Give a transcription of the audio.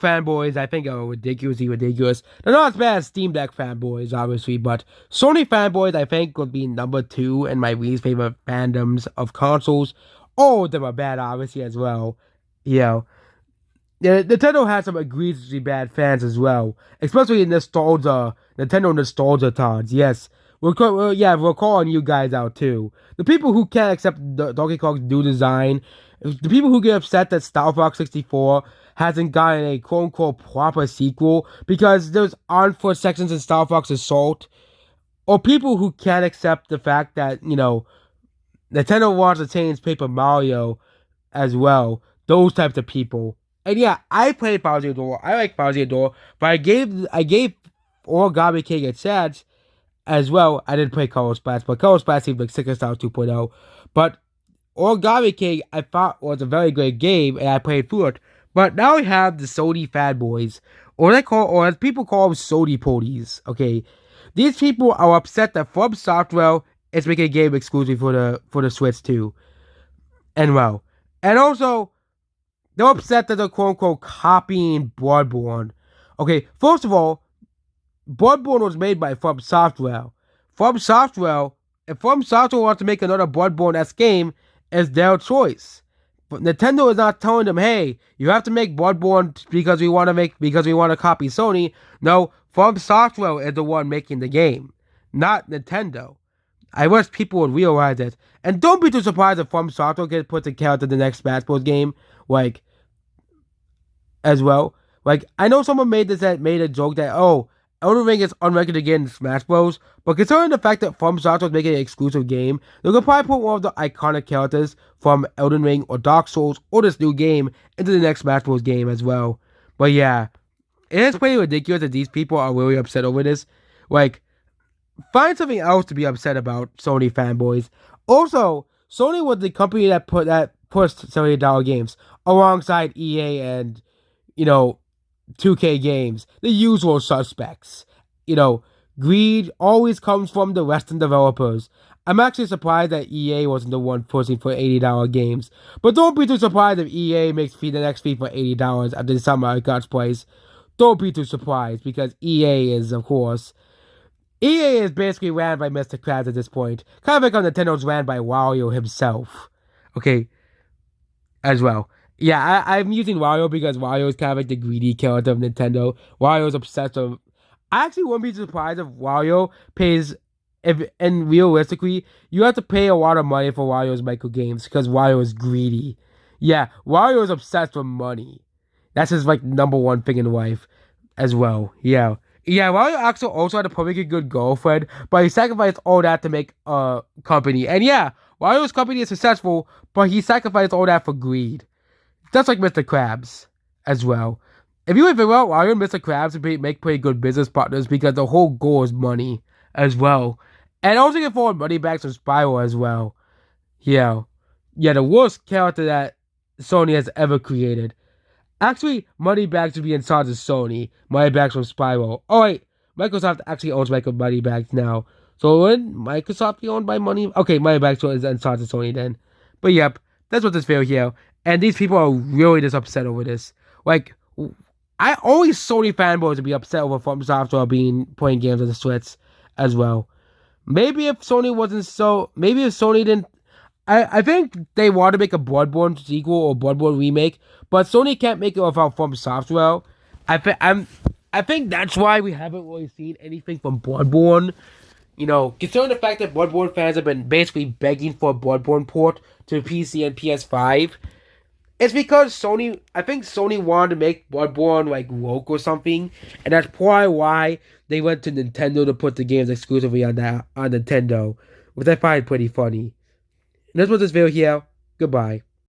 fanboys, I think, are ridiculously ridiculous. They're not as bad as Steam Deck fanboys, obviously, but Sony fanboys, I think, would be number 2 in my least favorite fandoms of consoles. All of them are bad, obviously, as well. You know, yeah, Nintendo has some egregiously bad fans as well, especially in Nintendo nostalgia tards. Yes, we're calling you guys out too. The people who can't accept Donkey Kong's new design, the people who get upset that Star Fox 64 hasn't gotten a quote unquote proper sequel because there's on-foot sections in Star Fox Assault, or people who can't accept the fact that Nintendo wants to change Paper Mario as well. Those types of people. And yeah, I played Bowser Door. I like Bowser Door, but I gave Origami King a chance as well. I didn't play Color Splash, but Color Splash seemed like Sicker Style 2.0. But Origami King I thought was a very good game, and I played through it. But now we have the Sony fanboys, or as people call them, Sony ponies. Okay, these people are upset that From Software is making a game exclusive for the Switch too, and well, and also they're upset that they're quote unquote copying Bloodborne. Okay, first of all, Bloodborne was made by From Software. From Software, if From Software wants to make another Bloodborne-esque game, it's their choice. But Nintendo is not telling them, hey, you have to make Bloodborne because we want to copy Sony. No, From Software is the one making the game, not Nintendo. I wish people would realize it. And don't be too surprised if From Software gets put to character in the next Smash Bros. Game, as well. I know someone made a joke that, oh, Elden Ring is unranked again in Smash Bros. But considering the fact that From Software is making an exclusive game, they could probably put one of the iconic characters from Elden Ring or Dark Souls or this new game into the next Smash Bros. Game as well. But yeah, it is pretty ridiculous that these people are really upset over this. Find something else to be upset about, Sony fanboys. Also, Sony was the company that pushed $70 games alongside EA and 2K games, the usual suspects. Greed always comes from the Western developers. I'm actually surprised that EA wasn't the one pushing for $80 games. But don't be too surprised if EA makes the next FIFA for $80 after the summer at God's place. Don't be too surprised, because EA is basically ran by Mr. Krabs at this point. Kind of like how Nintendo's ran by Wario himself. Okay, as well. Yeah, I'm using Wario because Wario is kind of like the greedy character of Nintendo. Wario's obsessed with... I actually wouldn't be surprised if Wario pays... And realistically, you have to pay a lot of money for Wario's micro games because Wario is greedy. Yeah, Wario is obsessed with money. That's his, number one thing in life as well. Yeah. Yeah, Wario also had a perfectly good girlfriend, but he sacrificed all that to make a company. And yeah, Wario's company is successful, but he sacrificed all that for greed. Just like Mr. Krabs as well. If you figure out Wario and Mr. Krabs make pretty good business partners because the whole goal is money as well. And also get forward money back from Spyro as well. Yeah. Yeah, the worst character that Sony has ever created. Actually, Moneybags would be in charge of Sony. Moneybags from Spyro. Oh wait, Microsoft actually owns Moneybags now. So wouldn't Microsoft be owned by Money? Okay, Moneybags is in charge of Sony then. But yep, that's what this video here. And these people are really just upset over this. I always Sony fanboys would be upset over From Software playing games on the Switch as well. Maybe if Sony didn't... I think they want to make a Bloodborne sequel or Bloodborne remake, but Sony can't make it without From Software. I think that's why we haven't really seen anything from Bloodborne. Considering the fact that Bloodborne fans have been basically begging for a Bloodborne port to PC and PS5, it's because I think Sony wanted to make Bloodborne woke or something, and that's probably why they went to Nintendo to put the games exclusively on Nintendo, which I find pretty funny. And that's what this video here. Goodbye.